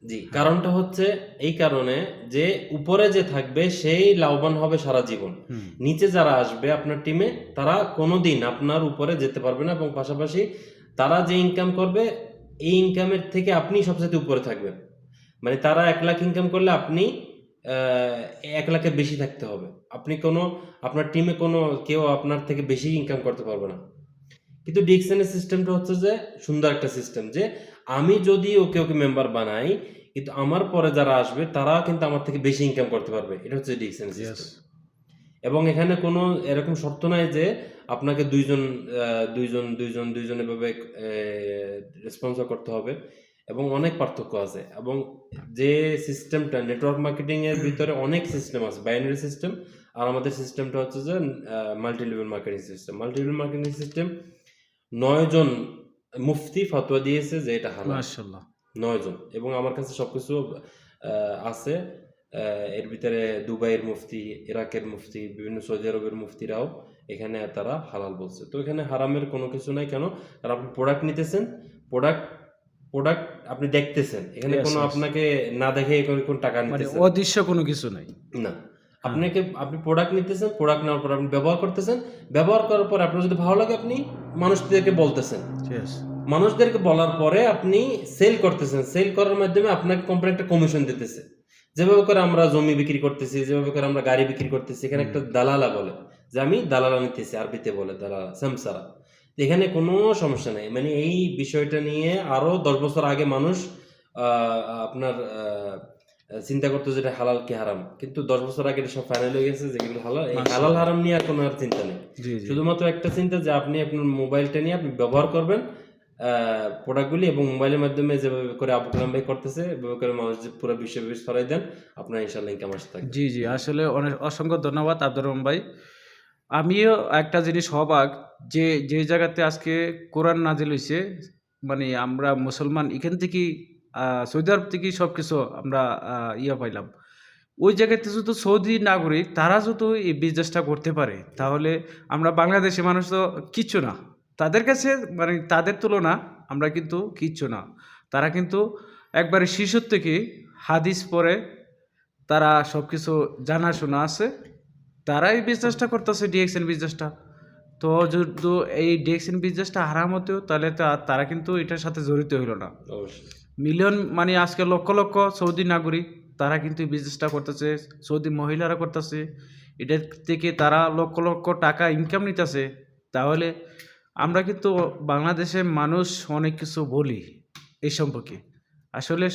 জি, কারণটা হচ্ছে এই কারণে যে উপরে যে থাকবে সেই লাভবান হবে সারা জীবন। হুম। নিচে যারা আসবে আপনার টিমে তারা কোনোদিন আপনার উপরে যেতে পারবে না এবং পাশাপাশি তারা যে ইনকাম করবে এই ইনকামের থেকে আপনি সবচাইতে উপরে থাকবেন। মানে তারা ১,০০,০০০ ইনকাম করলে আপনি ১,০০,০০০-এর বেশি থাকতে হবে। আপনি আপনার টিমে কেউ আপনার থেকে বেশি ইনকাম করতে পারবে না। কিন্তু ডিএক্সএন এর সিস্টেমটা হচ্ছে যে সুন্দর একটা সিস্টেম যে আমি যদি ওকে মেম্বার বানাই কিন্তু আমার পরে যারা আসবে তারা কিন্তু আমার থেকে বেশি ইনকাম করতে পারবে। এটা হচ্ছে ডিএক্সএন ইয়েস। সিস্টেম। এবং এখানে কোনো এরকম শর্ত নাই যে আপনাকে ২ জন এভাবে স্পন্সর করতে হবে এবং অনেক পার্থক্য আছে। এবং যে সিস্টেমটা নেটওয়ার্ক মার্কেটিং এর ভিতরে অনেক সিস্টেম আছে। বাইনারি সিস্টেম আর আমাদের সিস্টেমটা হচ্ছে যে multi level marketing system. Multi level marketing system ৯ জন মুফতি ফতোয়া দিয়েছে যে এটা হালাল। মাশাআল্লাহ। ৯ জন এবং আমার কাছে সবকিছু আছে। এর ভিতরে দুবাইয়ের মুফতি, ইরাকের মুফতি, বিভিন্ন সৌদি আরবের মুফতিরাও এখানে তারা হালাল বলছে। তো এখানে হারামের কোনো কিছু নাই। কেন? কারণ আপনি প্রোডাক্ট নিতেছেন, প্রোডাক্ট প্রোডাক্ট আপনি দেখতেছেন। এখানে ইয়েস, কোনো ইয়েস। আপনাকে না দেখেই কোনো টাকা মানে নিতেছেন অদৃশ্য কোনো কিছু নাই। না। হ্যাঁ। আপনি প্রোডাক্ট নিতেছেন, প্রোডাক্ট নেওয়ার পর আপনি ব্যবহার করতেছেন। ব্যবহার করার পর আপনার যদি ভালো লাগে আপনি মানুষদেরকে বলতেছেন। ইয়েস। মানুষদেরকে বলার পরে আপনি সেল করতেছেন। সেল করার মাধ্যমে আপনাকে কোম্পানি একটা কমিশন দিতেছে। যেভাবে করে আমরা জমি বিক্রি করতেছি, যেভাবে করে আমরা গাড়ি বিক্রি করতেছি, এখানে হুম। একটা দালালা বলে। যে আমি দালালা নিতেছি, আরবিতে বলে দালালা, সামসারা। তো এখানে কোনো সমস্যা নাই। মানে এই বিষয়টা নিয়ে আরো ১০ বছর আগে মানুষ আ আপনার চিন্তা করতো যে এটা হালাল কি হারাম। কিন্তু ১০ বছর আগে এটা সব ফাইনাল হয়ে গেছে যে এগুলো হালাল। এই হালাল মাশাআল্লাহ। হারাম নিয়ে আর কোনো চিন্তা নেই। জি, জি। শুধুমাত্র একটা চিন্তা যে আপনি আপনার মোবাইলটা নিয়ে আপনি ব্যবহার করবেন আ প্রোডাক্টগুলি এবং মোবাইলের মাধ্যমে যেভাবে করে আবু কালাম ভাই করতেছে, এভাবে করে মানুষ যে পুরা বিশ্বব্যাপী ছড়াই দেন, আপনার ইনশাআল্লাহ ইনকাম আসতে থাকবে। জি, জি। আসলে অসংখ্য ধন্যবাদ আব্দুর রহমান ভাই। আমিও একটা জিনিস অবাক যে জায়গাতে আজকে কোরআন নাজিল হইছে, মানে আমরা মুসলমান এখান থেকেই সৌদি আরব থেকেই সবকিছু আমরা পাইলাম। ওই জায়গাতে যদি সৌদি নাগরিক তারা যদি এই বিজনেসটা করতে পারে, তাহলে আমরা বাংলাদেশি মানুষ তো কিচ্ছু না। তাদের কাছে মানে তাদের তুলনা আমরা কিন্তু কিচ্ছু না। তারা কিন্তু একবারে শিশুর থেকে হাদিস পড়ে তারা সবকিছু জানাশোনা আছে। তারা এই বিজনেসটা করতেছে ডিএক্সএন বিজনেসটা। তো যদি এই ডিএক্সএন বিজনেসটা হারাম হতো তাহলে তারা কিন্তু এটার সাথে জড়িত হইল না। অবশ্যই। মিলিয়ন মানে আজকে লক্ষ লক্ষ সৌদি নাগরিক তারা কিন্তু এই বিজনেসটা করতেছে। সৌদি মহিলারা করতেছে। এটার থেকে তারা লক্ষ লক্ষ টাকা ইনকাম নিতেছে। তাহলে আমরা কিন্তু বাংলাদেশের মানুষ অনেক কিছু বলি এই সম্পর্কে। আসলে